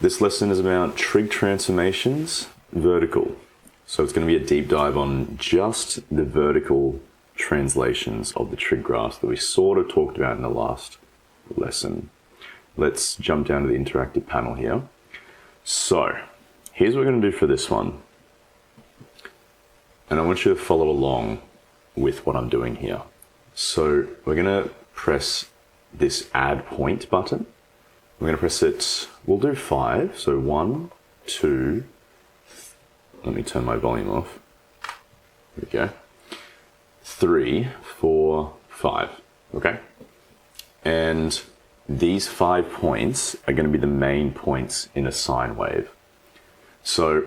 This lesson is about trig transformations, vertical. So it's going to be a deep dive on just the vertical translations of the trig graphs that we sort of talked about in the last lesson. Let's jump down to the interactive panel here. So here's what we're going to do for this one. And I want you to follow along with what I'm doing here. So we're going to press this add point button. We're going to press it, we'll do 5. So 1, 2, let me turn my volume off. There we go. 3, 4, 5. Okay. And these 5 points are going to be the main points in a sine wave. So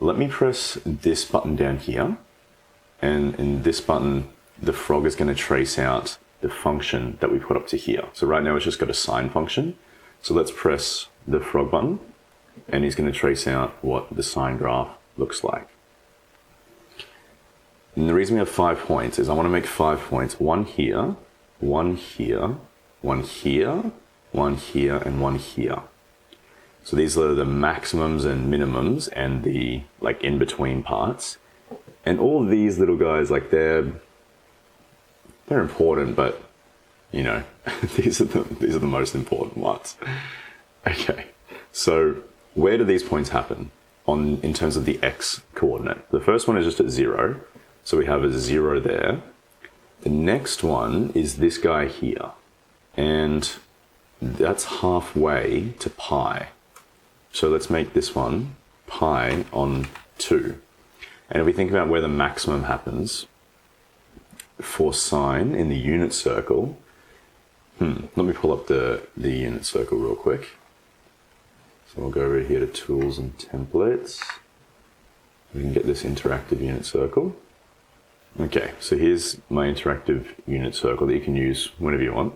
let me press this button down here. And in this button, the frog is going to trace out the function that we put up to here. So right now it's just got a sine function. So let's press the frog button and he's going to trace out what the sine graph looks like. And the reason we have 5 points is I want to make 5 points. 1 here, 1 here, 1 here, 1 here, and 1 here. So these are the maximums and minimums and the like in between parts. And all of these little guys, like they're important, but you know, these are the most important ones. Okay, so where do these points happen in terms of the x coordinate? The first one is just at 0, so we have a 0 there. The next one is this guy here, and that's halfway to pi. So let's make this one pi on 2. And if we think about where the maximum happens for sine in the unit circle, let me pull up the unit circle real quick. So we'll go over here to tools and templates. We can get this interactive unit circle. Okay, so here's my interactive unit circle that you can use whenever you want.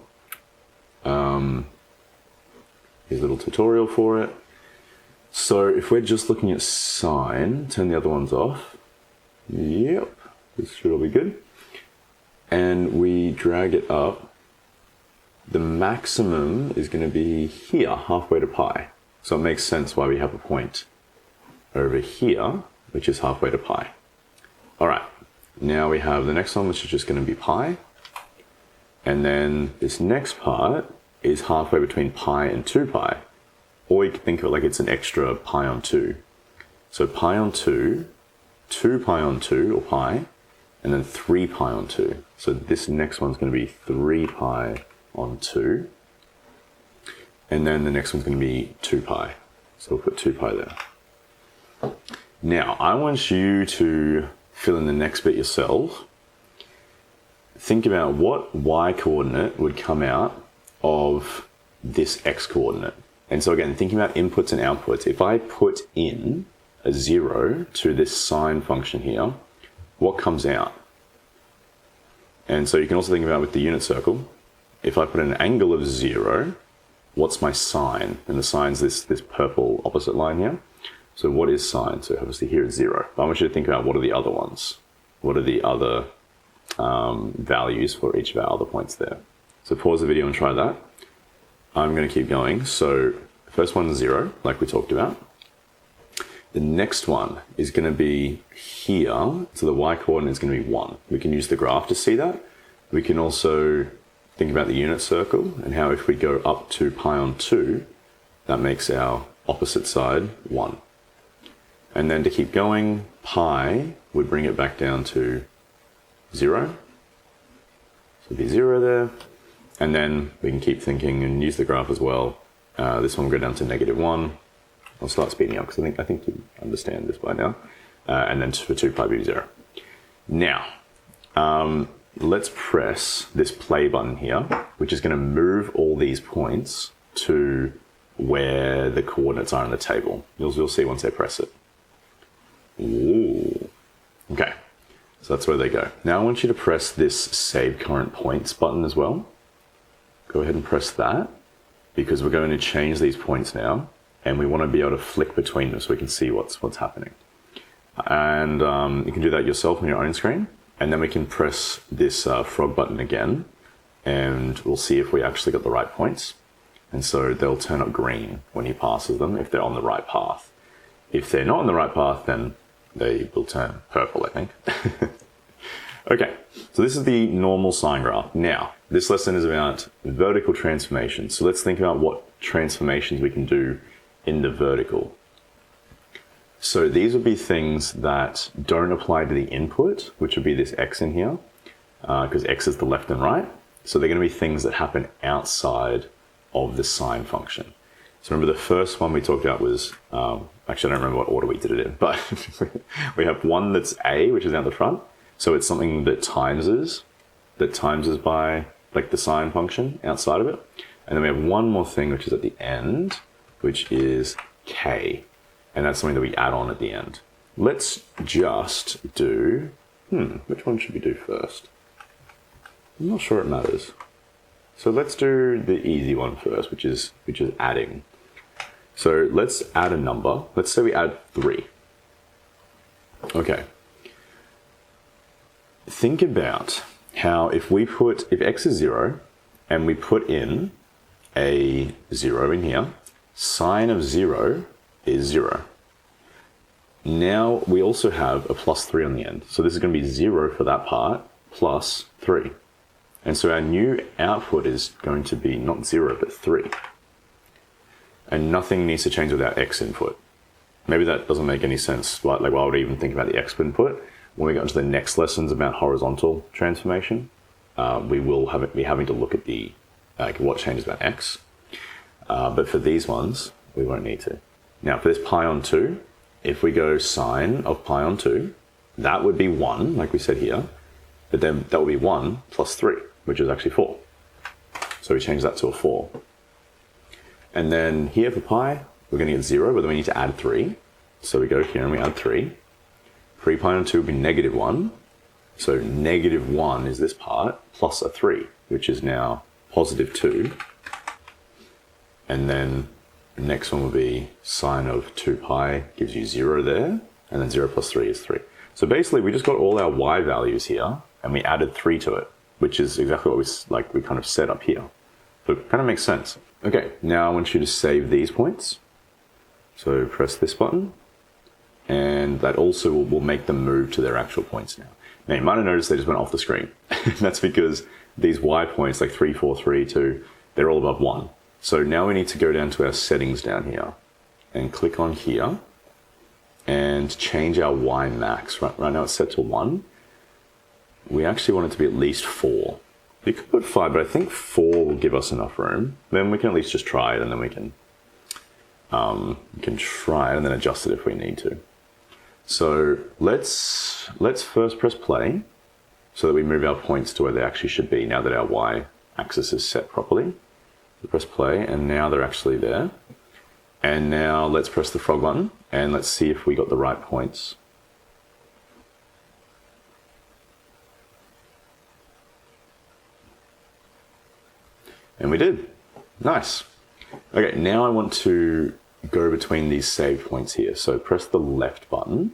Here's a little tutorial for it. So if we're just looking at sine, turn the other ones off. Yep, this should all be good. And we drag it up. The maximum is going to be here, halfway to pi. So it makes sense why we have a point over here, which is halfway to pi. All right, now we have the next one, which is just going to be pi. And then this next part is halfway between pi and 2 pi. Or you can think of it like it's an extra pi on 2. So pi on 2, 2 pi on 2, or pi, and then 3 pi on 2. So this next one's going to be 3 pi on 2. And then the next one's going to be 2 pi. So we'll put 2 pi there. Now, I want you to fill in the next bit yourself. Think about what y coordinate would come out of this x coordinate. And so again, thinking about inputs and outputs, if I put in a 0 to this sine function here, what comes out? And so you can also think about with the unit circle, if I put an angle of 0, what's my sine? And the sine's this purple opposite line here. So what is sine? So obviously here it's 0. But I want you to think about what are the other ones? What are the other values for each of our other points there? So pause the video and try that. I'm going to keep going. So the first one is 0, like we talked about. The next one is going to be here. So the y coordinate is going to be 1. We can use the graph to see that. We can also think about the unit circle and how if we go up to pi on 2, that makes our opposite side 1. And then to keep going, pi would bring it back down to 0. So it'd be 0 there. And then we can keep thinking and use the graph as well. This one will go down to -1. I'll start speeding up because I think you understand this by now. And then for 2 pi be 0. Now, let's press this play button here, which is going to move all these points to where the coordinates are in the table. You'll see once I press it. Ooh. Okay, so that's where they go. Now I want you to press this Save Current Points button as well. Go ahead and press that because we're going to change these points now. And we want to be able to flick between them so we can see what's happening. And you can do that yourself on your own screen. And then we can press this frog button again. And we'll see if we actually got the right points. And so they'll turn up green when he passes them if they're on the right path. If they're not on the right path, then they will turn purple, I think. Okay, so this is the normal sine graph. Now, this lesson is about vertical transformations. So let's think about what transformations we can do in the vertical. So these would be things that don't apply to the input, which would be this x in here, because x is the left and right. So they're going to be things that happen outside of the sine function. So remember the first one we talked about was, actually I don't remember what order we did it in, but we have one that's a, which is down the front. So it's something that timeses by like the sine function outside of it. And then we have one more thing, which is at the end, which is k. And that's something that we add on at the end. Let's just do, which one should we do first? I'm not sure it matters. So let's do the easy one first, which is adding. So let's add a number. Let's say we add 3. Okay. Think about how if x is 0 and we put in a 0 in here, sine of 0 is 0. Now we also have a plus 3 on the end. So this is going to be 0 for that part plus 3. And so our new output is going to be not 0, but 3. And nothing needs to change with our x input. Maybe that doesn't make any sense. Like, why would I even think about the x input? When we get into the next lessons about horizontal transformation, we will be having to look at the what changes about x. But for these ones, we won't need to. Now, for this pi on 2, if we go sine of pi on 2, that would be 1, like we said here. But then that would be 1 plus 3, which is actually 4. So we change that to a 4. And then here for pi, we're going to get 0, but then we need to add 3. So we go here and we add 3. 3 pi on 2 would be negative 1. So negative 1 is this part, plus a 3, which is now positive 2. And then the next one will be sine of 2 pi gives you 0 there. And then 0 plus 3 is 3. So basically, we just got all our y values here, and we added 3 to it, which is exactly what we kind of set up here. So it kind of makes sense. Okay, now I want you to save these points. So press this button, and that also will make them move to their actual points now. Now you might have noticed they just went off the screen. That's because these y points, like 3, 4, 3, 2, they're all above 1. So now we need to go down to our settings down here and click on here and change our y max. Right now it's set to 1. We actually want it to be at least 4. You could put 5, but I think 4 will give us enough room. Then we can at least just try it, and then we can try it and then adjust it if we need to. So let's first press play so that we move our points to where they actually should be now that our y axis is set properly. So press play, and now they're actually there. And now let's press the frog button and let's see if we got the right points. And we did. Nice. Okay, now I want to go between these saved points here. So press the left button,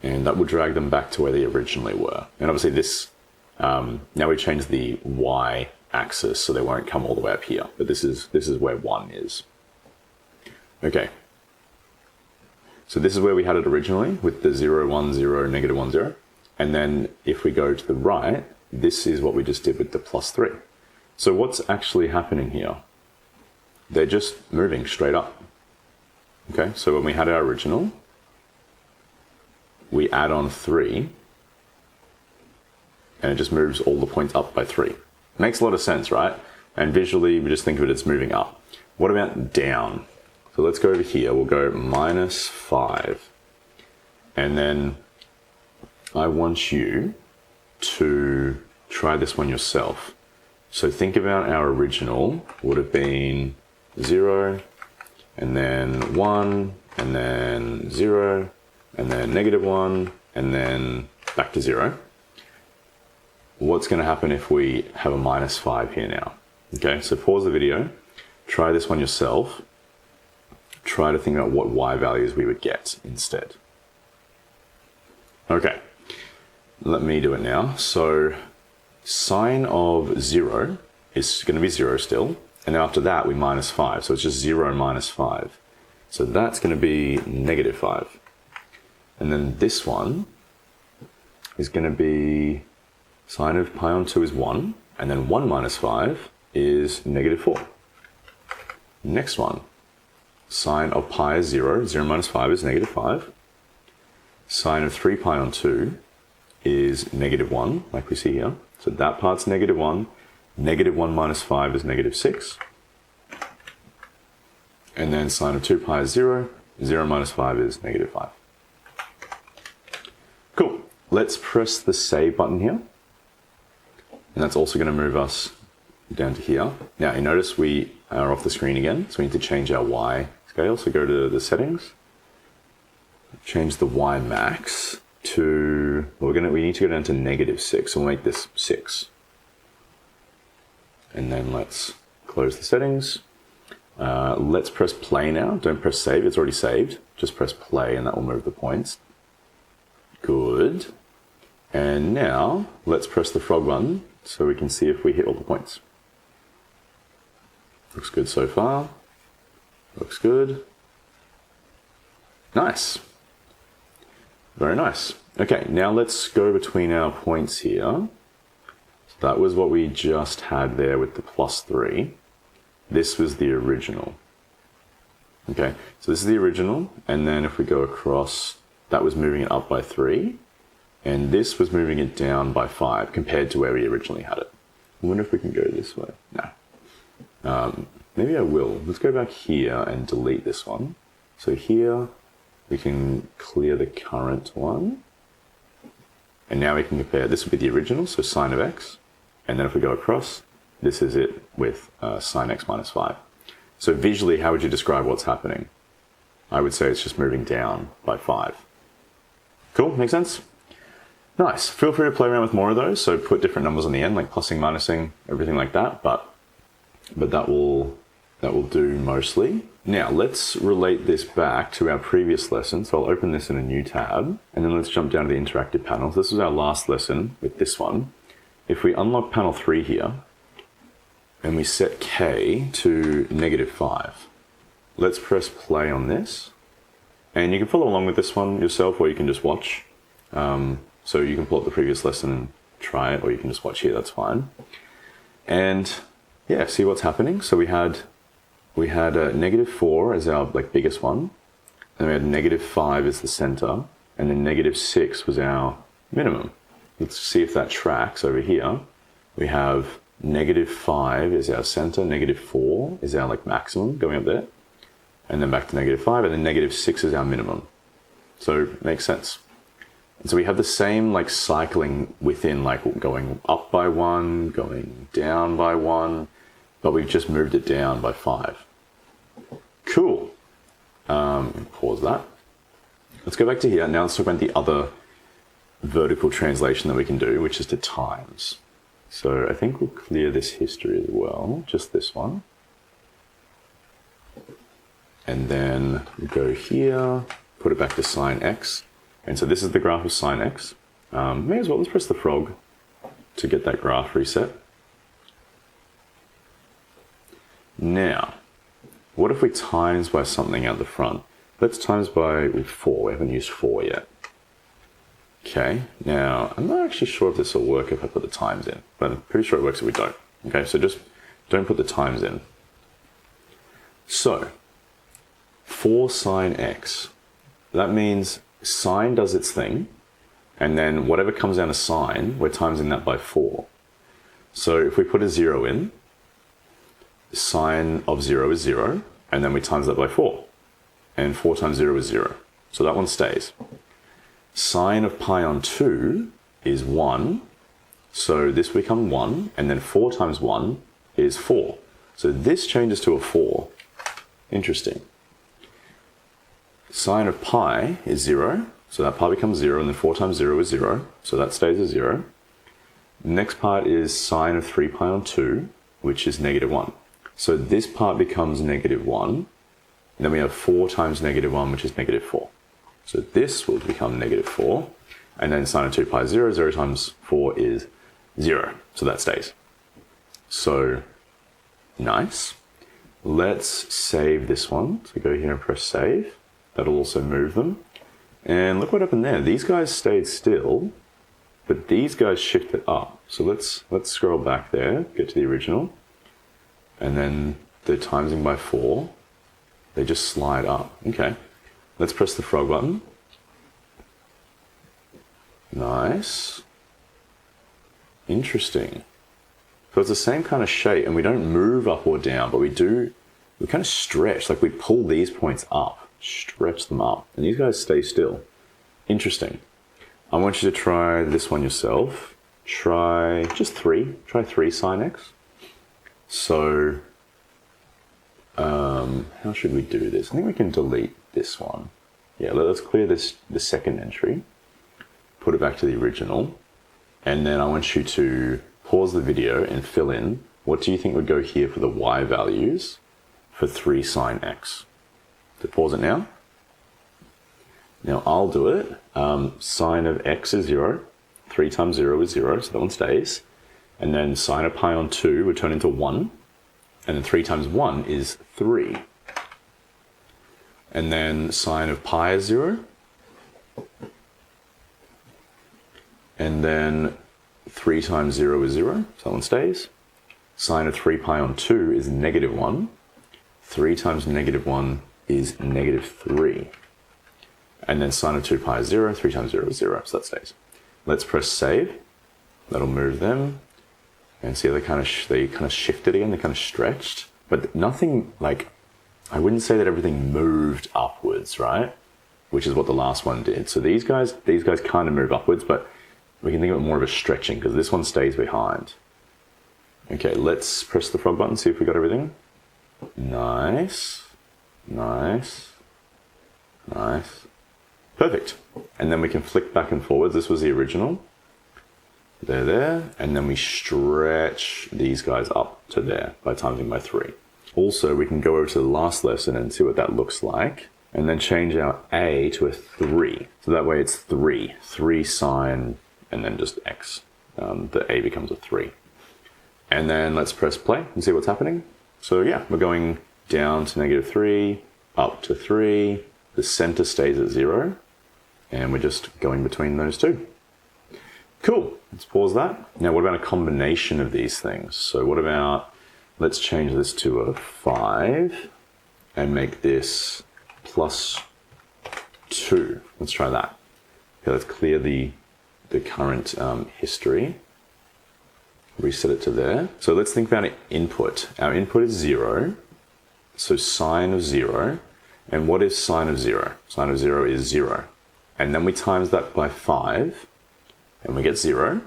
and that will drag them back to where they originally were. And obviously this, now we changed the y axis so they won't come all the way up here. But this is where 1 is. Okay. So this is where we had it originally with the 0, 1, 0, negative 1, 0. And then if we go to the right, this is what we just did with the plus 3. So what's actually happening here? They're just moving straight up. Okay, so when we had our original, we add on 3, and it just moves all the points up by 3. Makes a lot of sense, right? And visually, we just think of it as moving up. What about down? So let's go over here. We'll go -5. And then I want you to try this one yourself. So think about our original would have been 0, and then 1, and then 0, and then -1, and then back to 0. What's going to happen if we have a -5 here now? Okay, so pause the video, try this one yourself, try to think about what y values we would get instead. Okay, let me do it now. So sine of 0 is going to be 0 still. And then after that, we minus 5. So it's just 0 minus 5. So that's going to be negative 5. And then this one is going to be sine of pi on 2 is 1. And then 1 minus 5 is negative 4. Next one, sine of pi is 0. 0 minus 5 is negative 5. Sine of 3 pi on 2 is negative 1, like we see here. So that part's negative 1. Negative 1 minus 5 is negative 6. And then sine of 2 pi is 0. 0 minus 5 is negative 5. Cool. Let's press the save button here. And that's also going to move us down to here. Now, you notice we are off the screen again, so we need to change our Y scale. So go to the settings, change the Y max to, we need to go down to negative 6. So we'll make this 6. And then let's close the settings. Let's press play now. Don't press save, it's already saved. Just press play and that will move the points. Good. And now let's press the frog button so we can see if we hit all the points. Looks good so far. Looks good. Nice. Very nice. Okay, now let's go between our points here. So that was what we just had there with the plus 3. This was the original. Okay, so this is the original, and then if we go across, that was moving it up by 3, and this was moving it down by 5 compared to where we originally had it. I wonder if we can go this way. No. Maybe I will. Let's go back here and delete this one. So here, we can clear the current one. And now we can compare, this would be the original, so sine of x. And then if we go across, this is it with sine x minus 5. So visually, how would you describe what's happening? I would say it's just moving down by 5. Cool, makes sense? Nice. Feel free to play around with more of those. So put different numbers on the end, like plussing, minusing, everything like that. But that will do mostly. Now let's relate this back to our previous lesson. So I'll open this in a new tab, and then let's jump down to the interactive panels. This was our last lesson with this one. If we unlock panel 3 here, and we set k to negative 5, let's press play on this. And you can follow along with this one yourself, or you can just watch. So you can pull up the previous lesson and try it, or you can just watch here, that's fine. And yeah, see what's happening. So we had negative 4 as our biggest one, and we had negative 5 as the center, and then negative 6 was our minimum. Let's see if that tracks over here. We have negative 5 is our center, negative 4 is our maximum going up there, and then back to negative 5, and then negative 6 is our minimum. So it makes sense. And so we have the same cycling within, going up by 1, going down by 1, but we've just moved it down by 5. Cool. Pause that. Let's go back to here. Now let's talk about the other vertical translation that we can do, which is to times. So I think we'll clear this history as well, just this one. And then we go here, put it back to sine x. And so this is the graph of sine x. May as well, let's press the frog to get that graph reset. Now, what if we times by something out the front? Let's times by 4. We haven't used 4 yet. Okay, now I'm not actually sure if this will work if I put the times in, but I'm pretty sure it works if we don't. Okay, so just don't put the times in. So, 4 sine x. That means sine does its thing, and then whatever comes down to sine, we're timesing that by 4. So if we put a 0 in, sine of 0 is 0, and then we times that by 4. And 4 times 0 is 0. So that one stays. Sine of pi on 2 is 1, so this will become 1, and then 4 times 1 is 4. So this changes to a 4. Interesting. Sine of pi is 0, so that pi becomes 0, and then 4 times 0 is 0, so that stays as 0. The next part is sine of 3 pi on 2, which is negative 1. So this part becomes negative 1, and then we have 4 times negative 1, which is negative 4. So this will become negative 4, and then sine of 2 pi is 0, 0 times 4 is 0, so that stays. So Nice. Let's save this one. So go here and press save. That'll also move them. And look what happened there. These guys stayed still, but these guys shifted up. So let's scroll back there, get to the original. And then they're timesing by 4. They just slide up. Okay. Let's press the frog button. Nice. Interesting. So it's the same kind of shape, and we don't move up or down, but we kind of stretch, like we pull these points up, stretch them up, and these guys stay still. Interesting. I want you to try this one yourself. Try just 3. Try 3 sin x. So, how should we do this? I think we can delete this one. Yeah, let's clear the second entry, put it back to the original, and then I want you to pause the video and fill in what do you think would go here for the y values for 3 sin x. So pause it now. Now I'll do it. Sine of x is 0. 3 times 0 is 0, so that one stays. And then sine of pi on 2 would turn into 1. And then 3 times 1 is 3. And then sine of pi is 0. And then 3 times 0 is 0, so that one stays. Sine of 3 pi on 2 is negative 1. 3 times negative 1 is negative 3. And then sine of 2 pi is 0, 3 times 0 is 0, so that stays. Let's press save. That'll move them. And see, they kind of shifted again, they kind of stretched. But nothing, like, I wouldn't say that everything moved upwards, right? Which is what the last one did. So these guys kind of move upwards, but we can think of it more of a stretching because this one stays behind. Okay, let's press the frog button, see if we got everything. Nice, nice, nice. Perfect. And then we can flick back and forwards. This was the original. They're there. And then we stretch these guys up to there by timesing by 3. Also, we can go over to the last lesson and see what that looks like. And then change our a to a 3. So that way it's 3. 3 sine, and then just x. The a becomes a 3. And then let's press play and see what's happening. So yeah, we're going down to negative 3, up to 3. The center stays at 0. And we're just going between those two. Cool, let's pause that. Now what about a combination of these things? So what about, let's change this to a 5 and make this plus 2. Let's try that. Okay, let's clear the current history. Reset it to there. So let's think about an input. Our input is 0. So sine of 0. And what is sine of 0? Sine of 0 is 0. And then we times that by 5. And we get 0.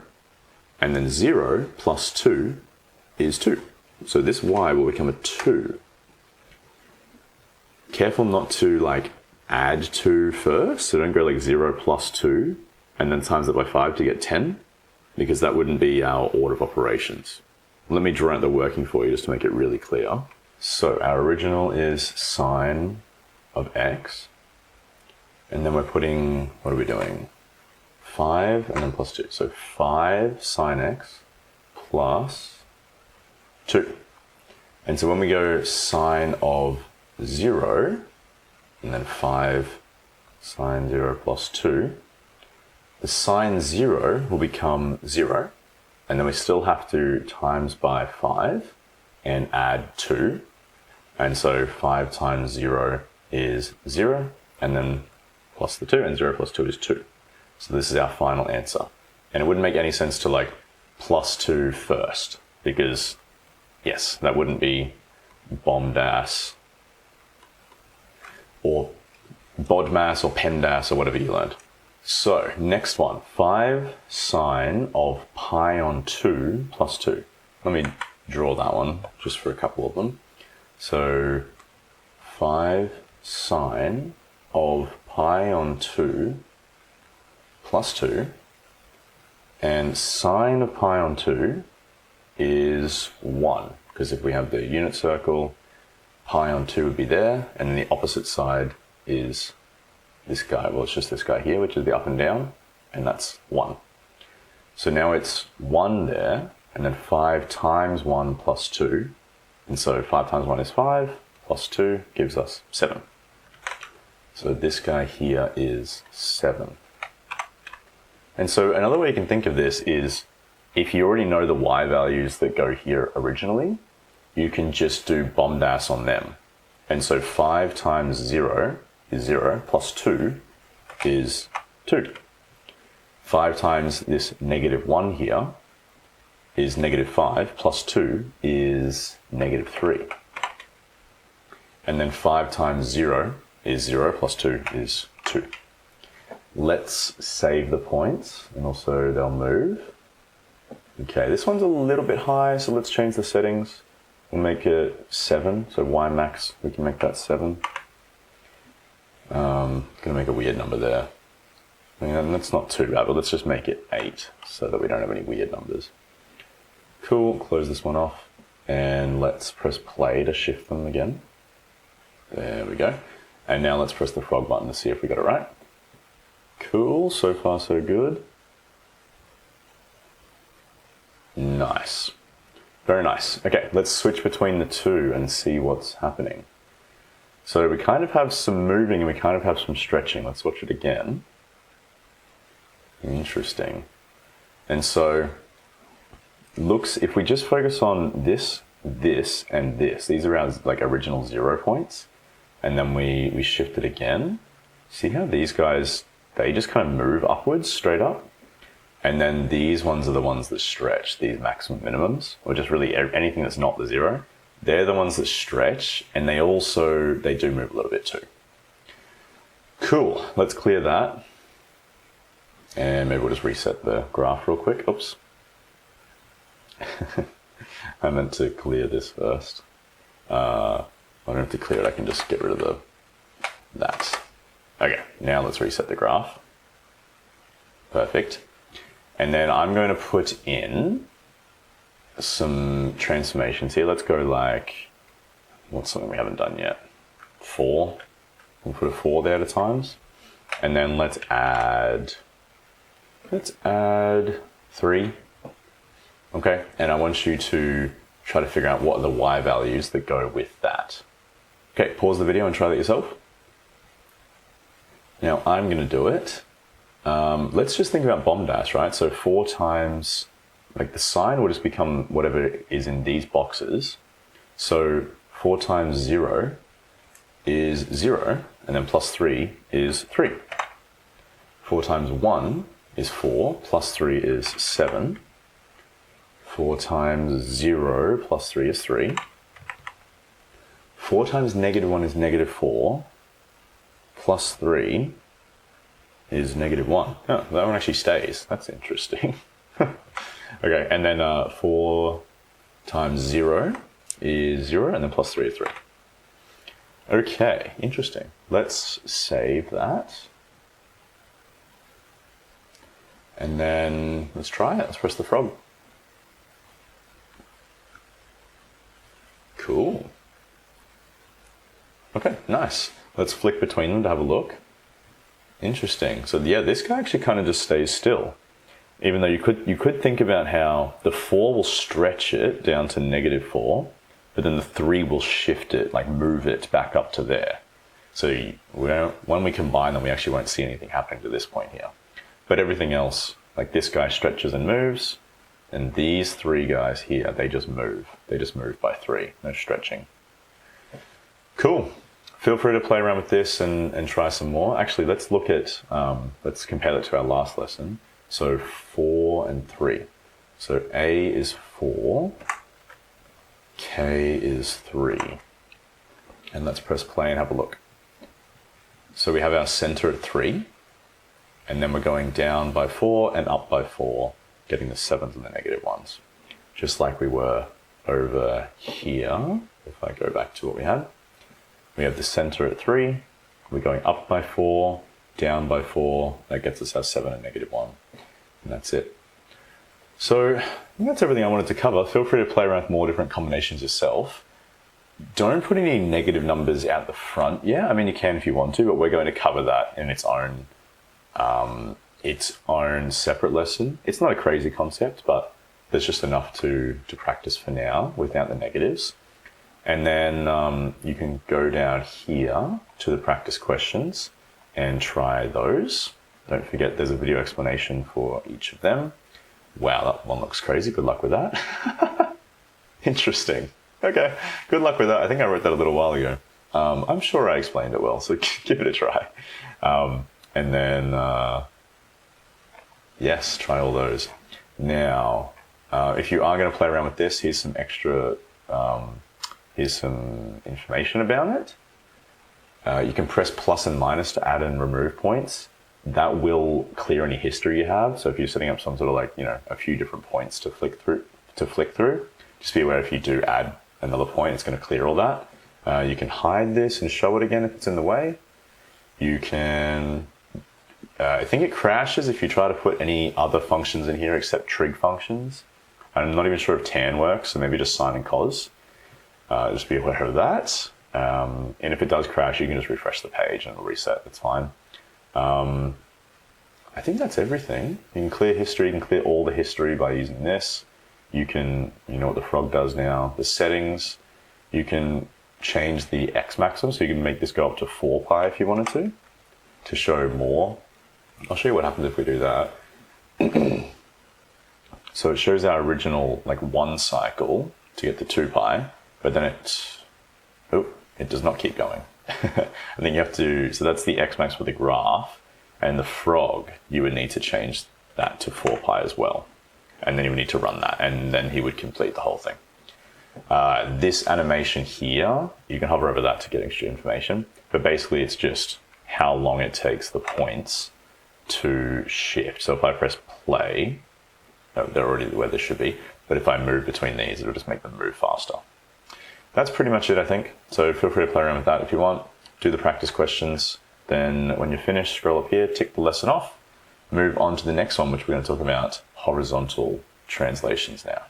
And then 0 plus 2 is 2. So this y will become a 2. Careful not to like add 2 first. So don't go like 0 plus 2 and then times it by 5 to get 10, because that wouldn't be our order of operations. Let me draw out the working for you just to make it really clear. So our original is sine of x. And then we're putting, what are we doing? 5 and then plus 2. So 5 sine x plus 2. And so when we go sine of 0, and then 5 sine 0 plus 2, the sine 0 will become 0. And then we still have to times by 5 and add 2. And so 5 times 0 is 0, and then plus the 2, and 0 plus 2 is 2. So this is our final answer. And it wouldn't make any sense to like plus 2 first, because yes, that wouldn't be BOMDAS or BODMAS or PEMDAS or whatever you learned. So next one, 5 sine of pi on 2 plus 2. Let me draw that one just for a couple of them. So 5 sine of pi on 2 plus 2, and sine of pi on 2 is 1, because if we have the unit circle, pi on 2 would be there, and then the opposite side is this guy. Well, it's just this guy here, which is the up and down, and that's 1. So now it's 1 there, and then 5 times 1 plus 2 And so 5 times 1 is 5, plus 2 gives us 7. So this guy here is 7. And so another way you can think of this is, if you already know the y values that go here originally, you can just do BOMDAS on them. And so 5 times 0 is 0, plus 2 is 2. 5 times this -1 here is -5, plus 2 is -3. And then 5 times 0 is 0, plus 2 is 2. Let's save the points, and also they'll move. Okay, this one's a little bit high, so let's change the settings. We'll make it 7, so y max, we can make that 7. Gonna make a weird number there. I mean, that's not too bad, but let's just make it 8, so that we don't have any weird numbers. Cool, close this one off, and let's press play to shift them again. There we go. And now let's press the frog button to see if we got it right. Cool, so far so good. Nice. Very nice. Okay, let's switch between the two and see what's happening. So we kind of have some moving and we kind of have some stretching. Let's watch it again. Interesting. And so, looks, if we just focus on this, this, and this, these are our like original 0 points, and then we shift it again, see how these guys, they just kind of move upwards, straight up? And then these ones are the ones that stretch, these maximum minimums, or just really anything that's not the 0. They're the ones that stretch, and they do move a little bit too. Cool, let's clear that. And maybe we'll just reset the graph real quick. Oops. I meant to clear this first. I don't have to clear it, I can just get rid of that. Okay, now let's reset the graph. Perfect. And then I'm going to put in some transformations here. Let's go like, what's something we haven't done yet? 4. We'll put a 4 there at times. And then let's add 3. Okay, and I want you to try to figure out what are the y values that go with that. Okay, pause the video and try that yourself. Now I'm going to do it. Let's just think about BOMDAS, right? So 4 times, like the sign will just become whatever is in these boxes. So 4 times 0 is 0, and then plus 3 is 3. 4 times 1 is 4, plus 3 is 7. 4 times 0 plus 3 is 3. 4 times -1 is -4, plus 3 is -1. Oh, that one actually stays. That's interesting. Okay, and then 4 times 0 is 0, and then plus 3 is 3. Okay, interesting. Let's save that. And then let's try it. Let's press the frog. Cool. Okay, nice. Let's flick between them to have a look. Interesting. So yeah, this guy actually kind of just stays still. Even though you could think about how the 4 will stretch it down to -4, but then the 3 will shift it, like move it back up to there. So when we combine them, we actually won't see anything happening to this point here. But everything else, like this guy stretches and moves, and these 3 guys here, they just move. They just move by 3, no stretching. Cool. Feel free to play around with this and try some more. Actually, let's look at, let's compare that to our last lesson. So 4 and 3. So A is 4, K is 3. And let's press play and have a look. So we have our center at 3, and then we're going down by 4 and up by 4, getting the 7s and the -1s. Just like we were over here. If I go back to what we had. We have the center at 3, we're going up by 4, down by 4, that gets us our 7 and -1, and that's it. So that's everything I wanted to cover. Feel free to play around with more different combinations yourself. Don't put any negative numbers out the front. Yeah, I mean you can if you want to, but we're going to cover that in its own separate lesson. It's not a crazy concept, but there's just enough to practice for now without the negatives. And then you can go down here to the practice questions and try those. Don't forget there's a video explanation for each of them. Wow, that one looks crazy. Good luck with that. Interesting. Okay, good luck with that. I think I wrote that a little while ago. I'm sure I explained it well, so give it a try. And then, yes, try all those. Now, if you are going to play around with this, here's some extra, here's some information about it. You can press plus and minus to add and remove points. That will clear any history you have. So if you're setting up some sort of like, a few different points to flick through, just be aware if you do add another point, it's going to clear all that. You can hide this and show it again if it's in the way. You can, I think it crashes if you try to put any other functions in here except trig functions. I'm not even sure if tan works, so maybe just sine and cos. Just be aware of that. And if it does crash, you can just refresh the page and it'll reset, it's fine. I think that's everything. You can clear history, you can clear all the history by using this. You can, you know what the frog does now, the settings. You can change the X maximum, so you can make this go up to 4 pi if you wanted to show more. I'll show you what happens if we do that. So it shows our original like 1 cycle to get to 2 pi, but then it does not keep going. I think you have to, so that's the X max for the graph, and the frog, you would need to change that to 4 pi as well. And then you would need to run that, and then he would complete the whole thing. This animation here, you can hover over that to get extra information, but basically it's just how long it takes the points to shift. So if I press play, they're already where they should be, but if I move between these, it'll just make them move faster. That's pretty much it, I think. So feel free to play around with that if you want. Do the practice questions. Then when you're finished, scroll up here, tick the lesson off, move on to the next one, which we're going to talk about horizontal translations now.